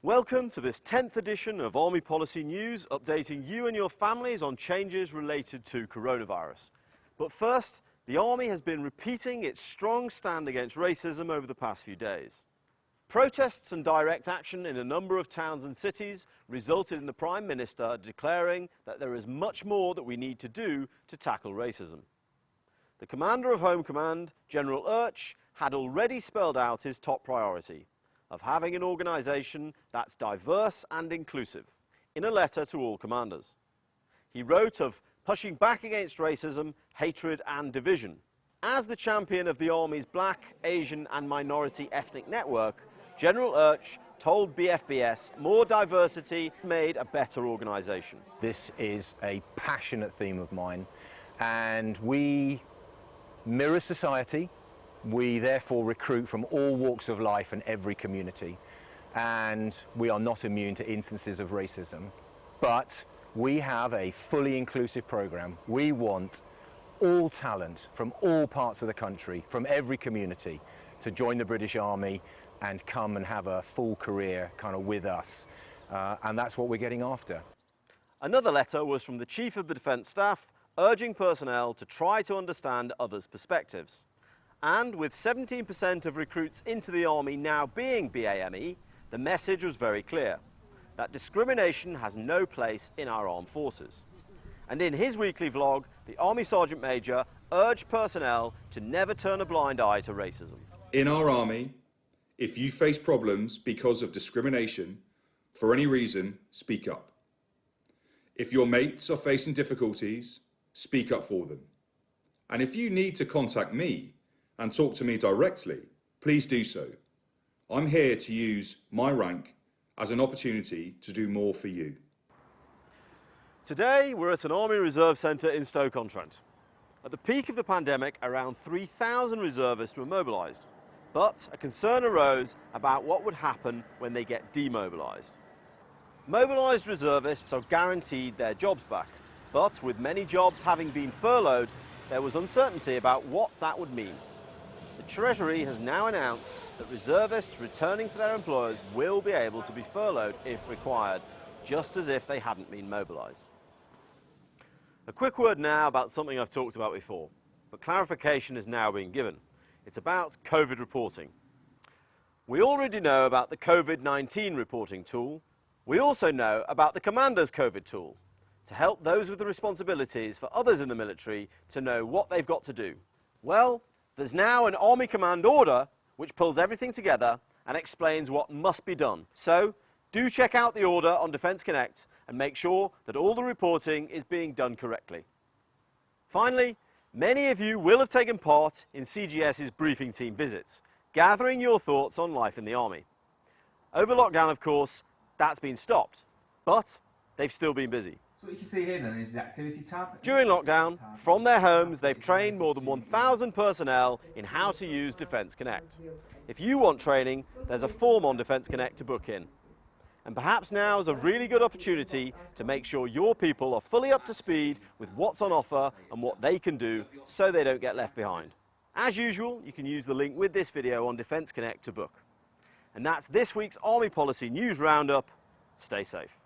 Welcome to this 10th edition of Army Policy News, updating you and your families on changes related to coronavirus. But first, the Army has been repeating its strong stand against racism over the past few days. Protests and direct action in a number of towns and cities resulted in the Prime Minister declaring that there is much more that we need to do to tackle racism. The Commander of Home Command, General URCH, had already spelled out his top priority of having an organisation that's diverse and inclusive in a letter to all commanders. He wrote of pushing back against racism, hatred and division. As the champion of the Army's Black, Asian and minority ethnic network, General URCH told BFBS more diversity made a better organisation. This is a passionate theme of mine, and we mirror society. We therefore recruit from all walks of life and every community, and we are not immune to instances of racism, but we have a fully inclusive programme. We want all talent from all parts of the country, from every community, to join the British Army and come and have a full career kind of with us, and that's what we're getting after. Another letter was from the Chief of the Defence Staff, urging personnel to try to understand others' perspectives. And with 17% of recruits into the Army now being BAME, the message was very clear, that discrimination has no place in our armed forces. And in his weekly vlog, the Army Sergeant Major urged personnel to never turn a blind eye to racism. In our Army, if you face problems because of discrimination, for any reason, speak up. If your mates are facing difficulties, speak up for them. And if you need to contact me and talk to me directly, please do so. I'm here to use my rank as an opportunity to do more for you. Today, we're at an Army Reserve Centre in Stoke-on-Trent. At the peak of the pandemic, around 3,000 reservists were mobilised. But a concern arose about what would happen when they get demobilised. Mobilised reservists are guaranteed their jobs back, but with many jobs having been furloughed, there was uncertainty about what that would mean. The Treasury has now announced that reservists returning to their employers will be able to be furloughed if required, just as if they hadn't been mobilised. A quick word now about something I've talked about before, but clarification is now being given. It's about COVID reporting. We already know about the COVID-19 reporting tool. We also know about the Commander's COVID tool, to help those with the responsibilities for others in the military to know what they've got to do. Well, there's now an Army Command order which pulls everything together and explains what must be done. So, do check out the order on Defence Connect and make sure that all the reporting is being done correctly. Finally, many of you will have taken part in CGS's briefing team visits, gathering your thoughts on life in the Army. Over lockdown, of course, that's been stopped, but they've still been busy. So what you can see here then is the activity tab. During lockdown, from their homes, they've trained more than 1,000 personnel in how to use Defence Connect. If you want training, there's a form on Defence Connect to book in. And perhaps now is a really good opportunity to make sure your people are fully up to speed with what's on offer and what they can do so they don't get left behind. As usual, you can use the link with this video on Defence Connect to book. And that's this week's Army Policy News Roundup. Stay safe.